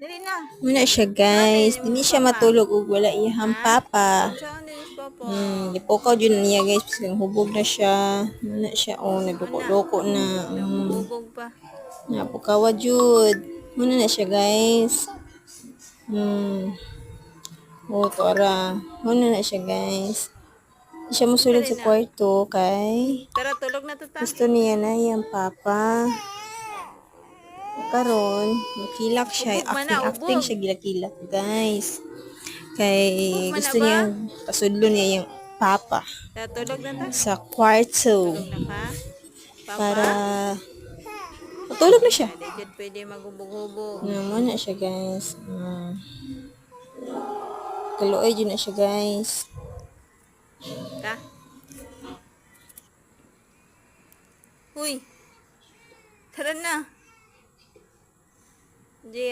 Dili na. Muna siya guys. Dili Dili mo siya papa. matulog ug wala iyang Ha? papa. Saan dili si papa? Ipukaw dyan niya guys. Kasi hubog na siya. Muna siya. Oh, Ana. nagduko-duko na. Nahubog pa. Napukawa jud. Muna na siya guys. Oh, tora. Muna na siya guys. Di siya musulod Dali sa na. kwarto kay Tara, tulog na to ta. gusto niya na yung papa. Karon, nakilak siya. Ubog man na, Acting ubog. siya gilakilak guys. Kay Ubog man na gusto ba? niya pasudlo niya yung papa Tara, tulog na ta. sa kwarto Tulog na ka. Papa? para matulog na siya. Hindi dyan pwede magubog-hubog. Naman na siya guys. Kaluoy dyan na siya guys. Ta? Uy. Tara na.